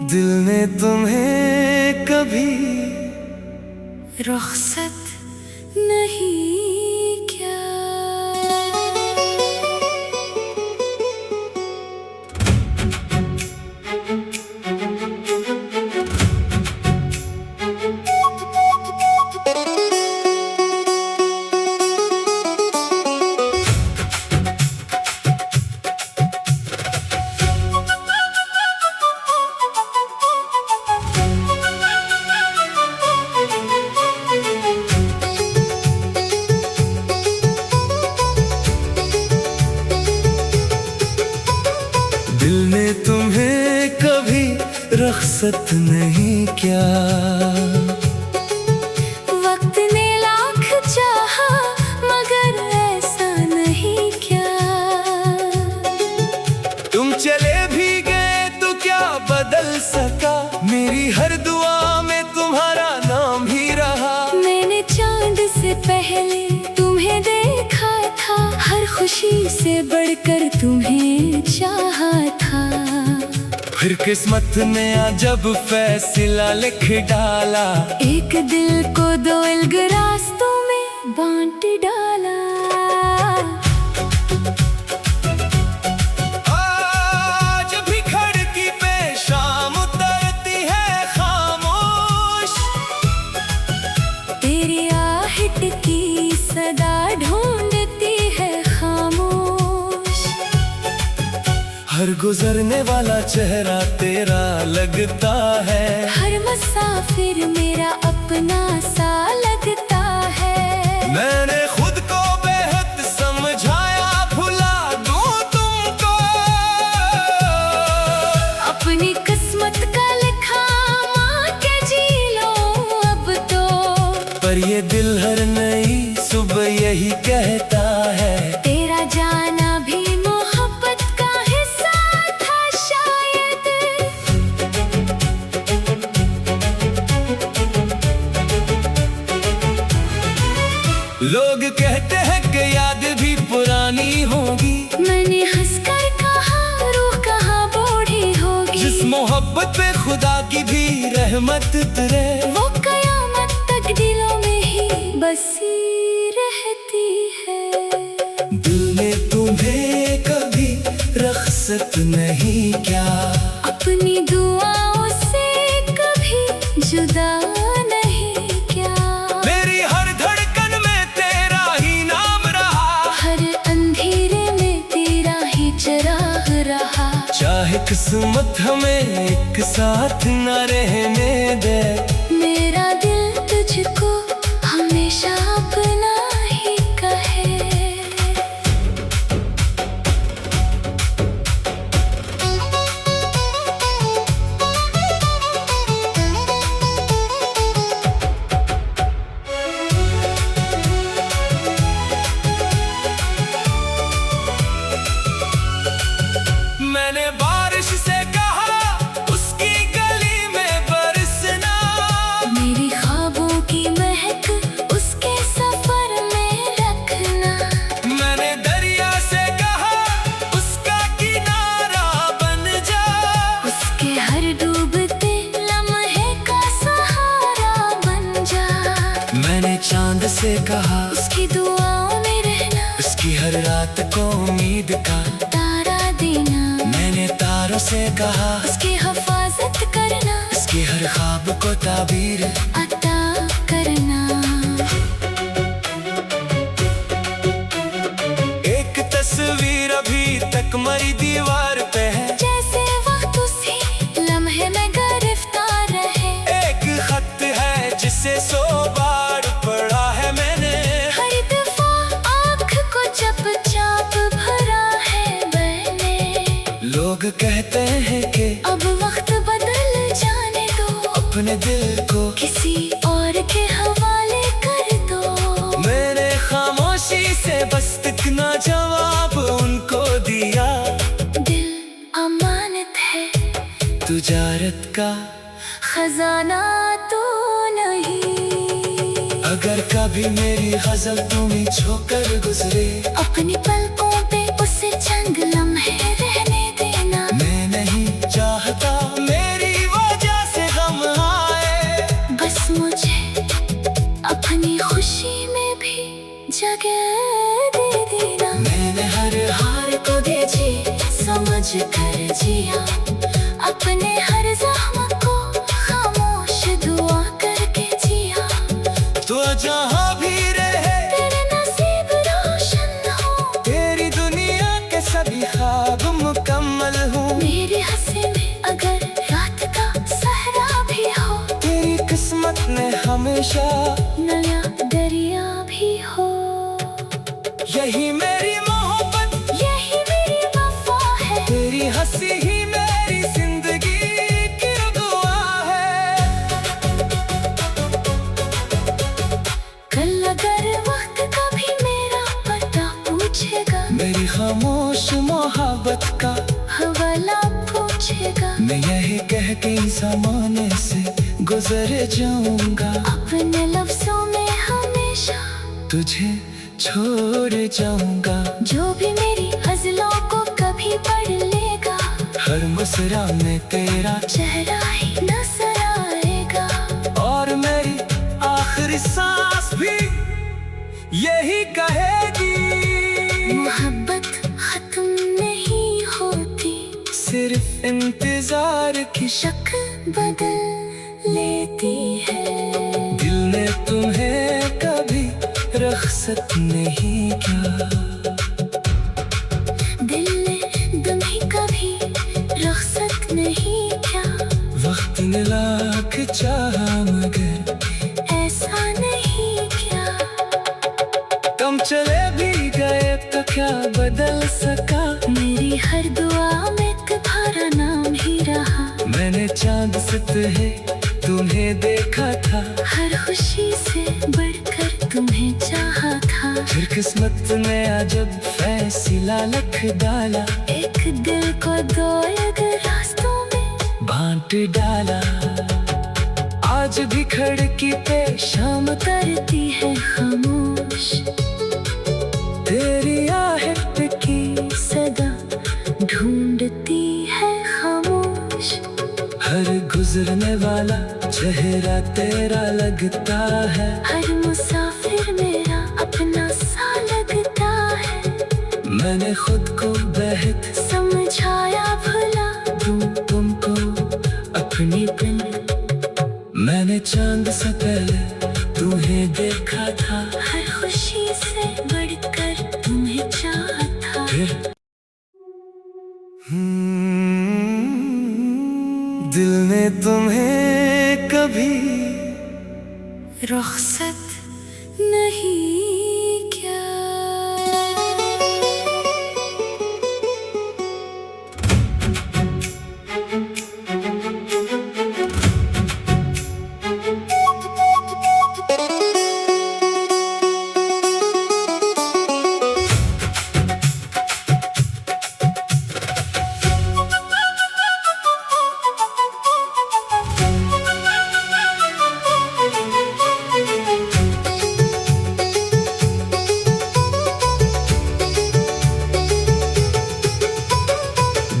दिल ने तुम्हें कभी रुखसत नहीं क्या? दिल ने तुम्हें कभी रुखसत नहीं क्या? वक्त ने लाख चाहा मगर ऐसा नहीं क्या? तुम चले भी गए तो क्या बदल सका? मेरी हर दुआ में तुम्हारा नाम ही रहा। मैंने चांद से पहले तुम्हें देखा था, हर खुशी से बढ़कर तुम्हें चाहा था। फिर किस्मत ने जब फैसला लिख डाला, एक दिल को दो अलग रास्तों में बांट डाला। आज भी खिड़की पे शाम उतरती है खामोश, तेरी आहट की सदा ढूंढती है खामोश। हर गुजरने वाला चेहरा तेरा लगता है, हर मुसाफिर मेरा अपना सा लगता है। मैंने खुद को बेहद समझाया, भुला दूं तुमको। अपनी किस्मत का लिखा मां के जी लो अब तो। पर ये दिल हर नई सुबह यही कहता है, तेरा जाना भी मोहब्बत का हिस्सा था शायद। लोग कहते हैं कि याद भी पुरानी होगी। मैंने हंसकर कहा रूह कहाँ बूढ़ी होगी। जिस मोहब्बत पे खुदा की भी रहमत उतरे, वो कयामत तक दिलों में ही बसी रहती है। दिल ने तुम्हें कभी रुखसत नहीं क्या? अपनी दुआओं से कभी जुदा नहीं क्या? मेरी हर धड़कन में तेरा ही नाम रहा, हर अंधेरे में तेरा ही चिराग रहा। चाहे किस्मत हमें एक साथ न रहने दे, मेरा दिल तुझको हमेशा अपना ही कहे। मैंने बारिश से कहा उसकी गली में बरसना, मेरी ख्वाबों की महक उसके सफर में रखना। मैंने दरिया से कहा उसका किनारा बन जा, उसके हर डूबते लम्हे का सहारा बन जा। मैंने चांद से कहा उसकी दुआओं में रहना, उसकी हर रात को उम्मीद का तारा देना। मैंने तारों से कहा उसकी हिफाजत करना, उसकी हर ख्वाब को ताबीर अता करना। एक तस्वीर अभी तक मरी दीवार पे है, जैसे वक्त उसी लम्हे में गिरफ्तार रहे। एक खत है जिसे 100 बार पढ़ा है मैंने, हर दफा आँख को चपचाप भरा है मैंने। लोग कहते हैं कि अब वक्त बदल जाने दो, अपने दिल को किसी और के हवाले कर दो। मैंने खामोशी से बस इतना जवाब उनको दिया, दिल अमानत है तुजारत का खजाना तो नहीं। अगर कभी मेरी गजल तुम्हें छोकर गुजरे, अपनी पलकों पे उसे चंद लम्हे रहने देना। कर जिया, अपने हर ज़ख्म को खामोश दुआ करके जिया। तो जहाँ भी रहे तेरे नसीब रोशन हो, तेरी दुनिया के सभी ख्वाब मुकम्मल हूँ। मेरे हंसे में अगर रात का सहरा भी हो, तेरी किस्मत ने हमेशा नया दरिया भी हो। यही मेरी मोहब्बत, यही मेरी वफा है, तेरी हंसी ही मेरी जिंदगी की दुआ है। कल अगर वक्त कभी मेरा पता पूछेगा, मेरी खामोश मोहब्बत का हवाला पूछेगा, मैं यही कह के ज़माने से गुजर जाऊंगा। अपने लफ्जों में हमेशा तुझे छोड़ जाऊंगा। जो भी मेरी गज़लों को कभी पढ़ लेगा, हर मुस्कुरा में तेरा चेहरा ही नजर आएगा। और मेरी आखिरी सांस भी यही कहेगी, मोहब्बत खत्म नहीं होती, सिर्फ इंतजार की शक बदल लेती है। दिल ने तुम्हें कभी रुखसत नहीं किया, दिल ने तुम्हें कभी रुखसत नहीं किया। वक्त ने लाख चाहा मगर ऐसा नहीं किया, तुम चले भी गए तो क्या बदल सका। मेरी हर दुआ में तुम्हारा नाम ही रहा। मैंने चांद से तुम्हें देखा था, हर खुशी से बढ़कर तुम्हें चाहा था। फिर किस्मत ने अजब फैसला लिख डाला, एक दिल को दो अलग रास्तों में बांट डाला। आज भी खिड़की पे शाम करती है खामोश, तेरी आहट की सदा ढूंढती है खामोश। हर गुजरने वाला चेहरा तेरा लगता है, हर मुसाफिर मेरा अपना सा लगता है। मैंने खुद को बेहद समझाया भुला दूं तुमको अपनी दिल। मैंने चांद से पहले तुम्हें देखा था, हर खुशी से बढ़कर तुम्हें चाहा था। फिर दिल ने तुम्हें कभी रुखसत नहीं क्या।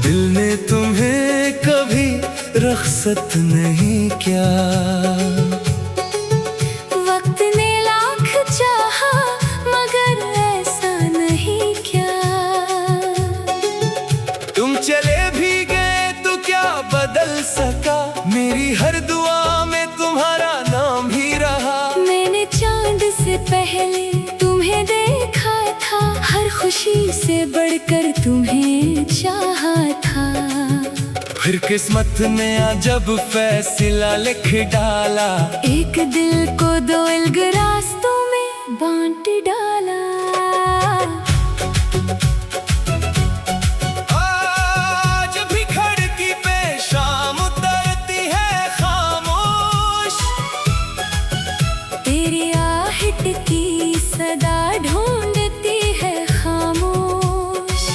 दिल ने तुम्हें कभी रुखसत नहीं किया। वक्त ने लाख चाहा मगर ऐसा नहीं क्या। तुम चले भी गए तो क्या बदल सका, मेरी हर दुआ में तुम्हारा नाम ही रहा। मैंने चांद से पहले तुम्हें देखा था, हर खुशी से बढ़कर तुम्हें चाहा था। फिर किस्मत ने अजब फैसला लिख डाला, एक दिल को दो अलग रास्तों में बांट डाला। आज भी खिड़की पे शाम उतरती है खामोश, तेरी आहट की सदा ढूंढती है खामोश।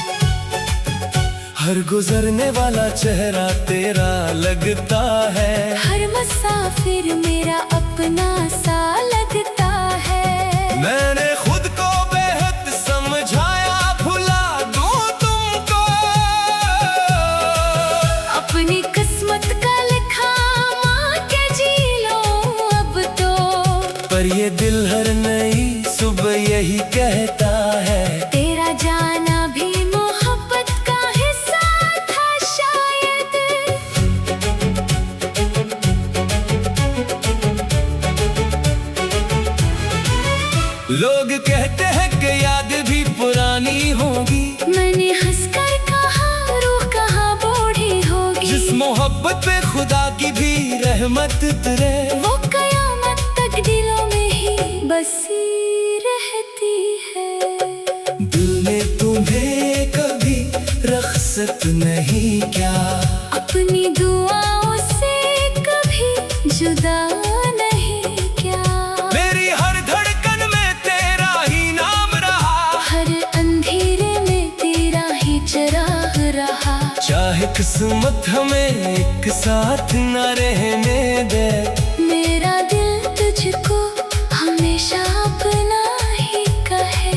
हर गुजरने वाला चेहरा तेरा लगता है, हर मुसाफिर मेरा अपना सा लगता है। मैंने खुद को बेहद समझाया भुला दूं तुमको अपनी किस्मत का लिखा माँ के जी लो अब तो। पर ये दिल हर नई सुबह यही कहता है, तेरा जाना भी मोहब्बत का हिस्सा था। पे खुदा की भी रहमत उतरे। वो कयामत तक दिलों में ही बसी रहती है। दिल ने तुम्हें कभी रख्सत नहीं क्या, अपनी दुआओं से कभी जुदा नहीं क्या। मेरी हर धड़कन में तेरा ही नाम रहा, हर अंधेरे में तेरा ही चिराग रहा। चाहे किस्मत हमें एक साथ न रहने दे, मेरा दिल तुझको हमेशा अपना ही कहे।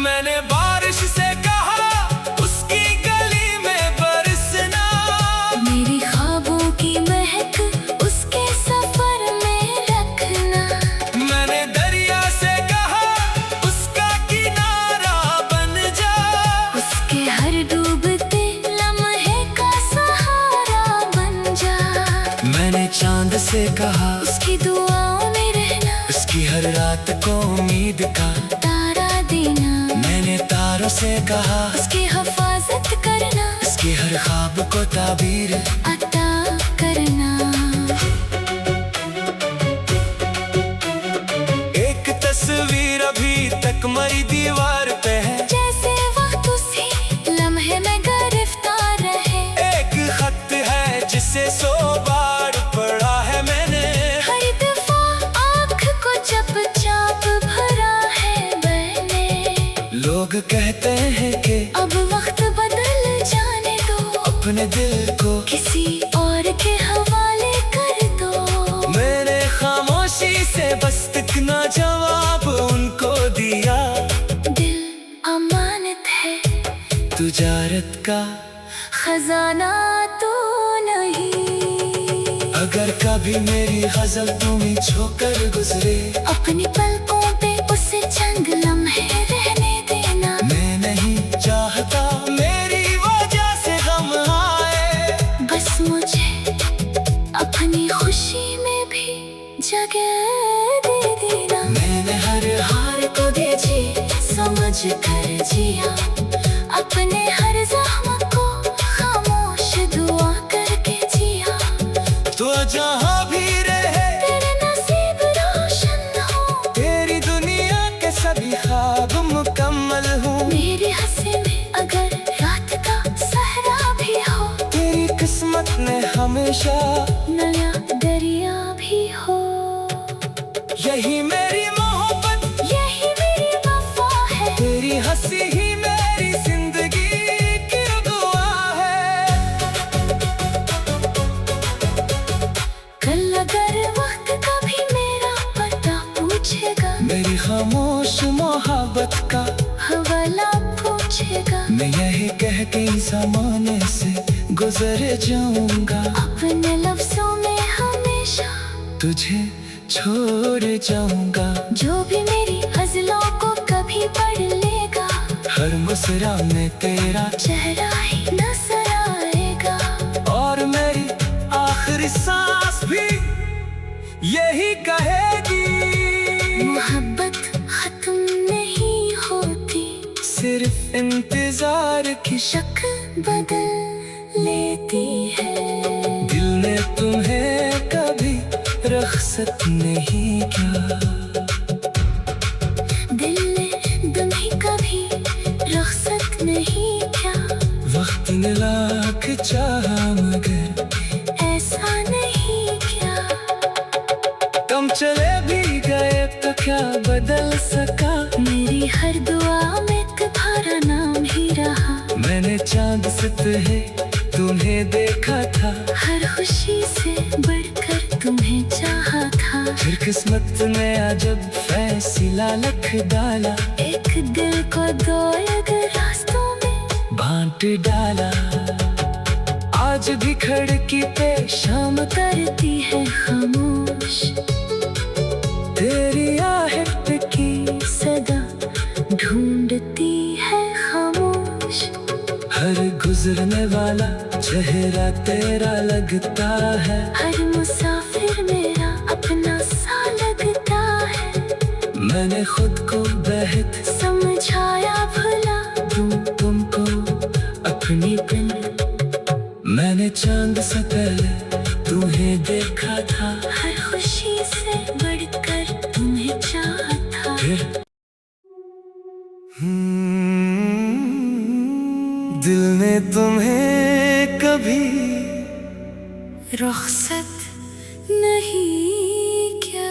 मैंने बारिश से कहा उसकी गली में बरसना, मेरी ख्वाबों की महक उसके सफर में रखना। मैंने दरिया से कहा उसका किनारा बन जा, उसके हर डूबते लम्हे का सहारा बन जा। मैंने चांद से कहा उसकी दुआओं में रहना, उसकी हर रात को उम्मीद का तारा देना। मैंने तारों से कहा उसकी हिफाजत करना, उसके हर ख्वाब को ताबीर अता करना। एक तस्वीर अभी तक मरी दीवार पे है, जैसे वक्त उसी लम्हे में गिरफ्तार रहे। एक खत है जिसे 100 बार पढ़ा है मैंने, हर दफा आँख को चपचाप भरा है मैंने। लोग कहते हैं कि अब वक्त बदल जाने दो, अपने दिल को किसी और के हवाले कर दो। मैंने खामोशी से बस इतना जवाब उनको दिया, दिल अमानत है तुजारत का खजाना तो नहीं। अगर कभी मेरी गजल तुम्हें छोकर गुजरे, अपनी पलकों पे उसे चंद लम्हे रहने देना। मैं नहीं चाहता मेरी वजह से गम आए, बस मुझे अपनी खुशी में भी जगह दे देना। मैंने हर हार को दे जी समझ कर जिया, अपने हर जख्म को खामोश दुआ करके जिया। तो जहाँ भी रहे तेरे नसीब रोशन हो, तेरी दुनिया के सभी ख्वाब मुकम्मल हूँ। मेरे हंसी में अगर रात का सहरा भी हो, तेरी किस्मत में हमेशा नया दरिया भी हो। यही मेरी मोहब्बत, यही मेरी वफा है, तेरी हंसी ही मेरी जिंदगी की दुआ है। कल अगर वक्त कभी मेरा पता पूछेगा, मेरी खामोश मोहब्बत का हवाला पूछेगा। मैं यही कह के ज़माने से गुजर जाऊंगा, अपने लफ्जों में हमेशा तुझे छोड़ जाऊंगा। जो भी मेरी गजलों को कभी पढ़ लेगा, हर मुस्कुरा में तेरा चेहरा ही नजर आएगा। और मेरी आखिरी सांस भी यही कहेगी, मोहब्बत खत्म नहीं होती, सिर्फ इंतजार की शक बदल लेती है। दिल ने तुम्हें कभी रख्सत नहीं किया, दिल ने तुम्हें कभी रख्सत नहीं किया। वक्त ने लाख चाहा मगर ऐसा नहीं किया। कम चले भी गए तो क्या बदल सका, मेरी हर दुआ में तुम्हारा नाम ही रहा। मैंने चांद से तुम्हें देखा था, हर खुशी से बढ़कर तुम्हें चाहा था। फिर किस्मत ने अजब फैसला लिख डाला, एक दिल को दो अलग रास्तों में बांट डाला। आज भी खिड़की पे शाम करती है खामोश, तेरी आहट की सदा ढूंढती है खामोश। हर गुजरने वाला चेहरा तेरा लगता है, हर मुसाफिर मेरा अपना सा लगता है। मैंने खुद को बेहद समझाया भला दूं तुमको अपनी पिन। मैंने चांद से पहले तुम्हें देखा था, हर खुशी से बढ़कर तुम्हें चाहा था। फिर दिल ने तुम्हें कभी रुखसत नहीं क्या?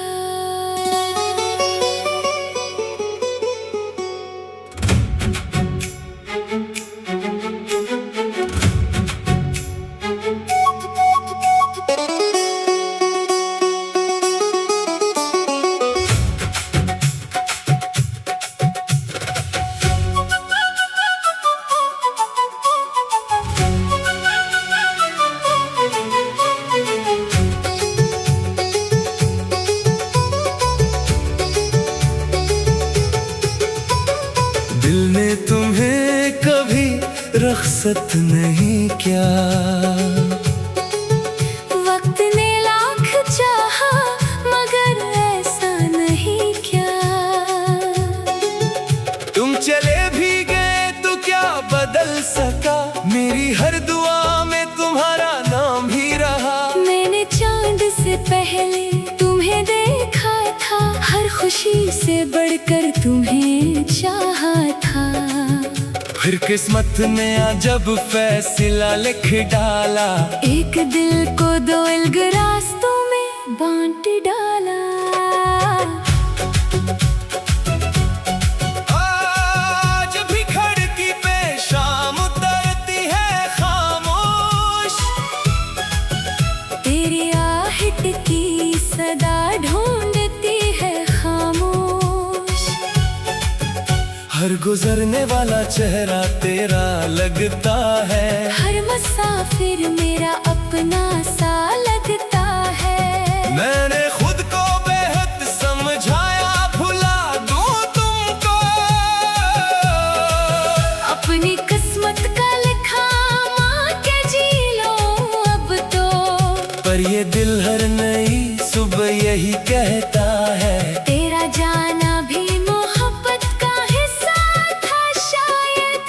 दिल ने तुम्हें कभी रुखसत नहीं क्या? वक्त ने लाख चाहा मगर ऐसा नहीं क्या? तुम चले भी गए तो क्या बदल सका, मेरी हर दुआ में तुम्हारा नाम ही रहा। मैंने चांद से पहले तुम्हें देखा था, हर खुशी से बढ़कर तुम्हें चाहा था। फिर किस्मत ने जब फैसला लिख डाला, एक दिल को दो अलग रास्तों में बांट डाला। आज भी खिड़की पे शाम उतरती है खामोश, तेरी आहट की सदा ढूंढती है खामोश। हर गुजरने वाला चेहरा तेरा लगता है, हर मुसाफिर मेरा अपना सा लगता है। मैंने खुद को बेहद समझाया भुला दूं तुमको अपनी किस्मत का लिखा मां के जी लो अब तो। पर ये दिल हर नई सुबह यही कहता है, तेरा जाना भी मोहब्बत का हिस्सा था शायद।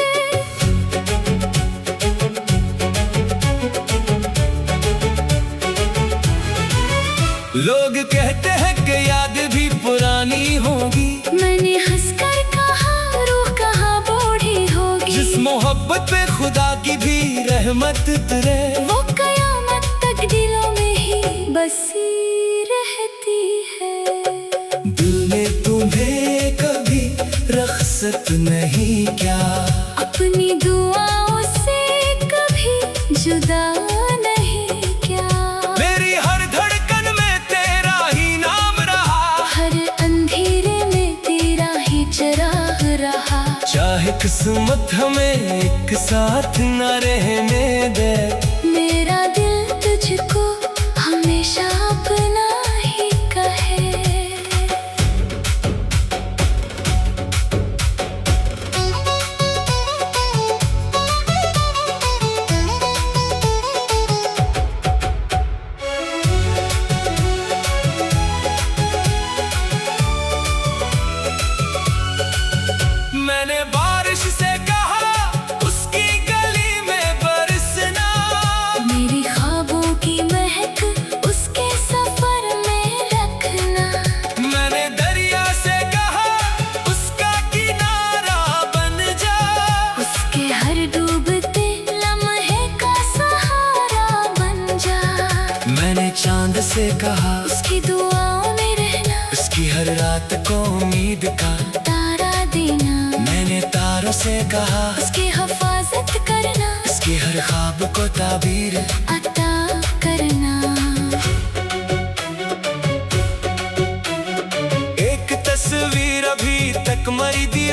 लोग कहते हैं कि याद भी पुरानी होगी, मैंने हंसकर कहा रूह कहाँ बूढ़ी होगी। जिस मोहब्बत पे खुदा की भी रहमत उतरे, वो कयामत तक दिलों में ही बसी रहती है। दिल ने तुम्हें कभी रुखसत नहीं क्या? अपनी दुआओं से कभी जुदा नहीं क्या? मेरी हर धड़कन में तेरा ही नाम रहा, हर अंधेरे में तेरा ही चिराग रहा। चाहे किस्मत हमें एक साथ न रहने दे, मेरा दिल तुझको हमेशा अपना ही कहे। मैंने बारिश से कहा उसकी गली में बरसना, मेरी ख्वाबों की महक उसके सफर में रखना। मैंने दरिया से कहा उसका किनारा बन जा, उसके हर डूबते लम्हे का सहारा बन जा। मैंने चांद से कहा उसकी दुआओं में रहना, उसकी हर रात को उम्मीद का तारा देना। मैंने तारों से कहा उसकी हिफाजत करना, उसके हर ख्वाब को ताबीर अता करना। एक तस्वीर अभी तक मरी दी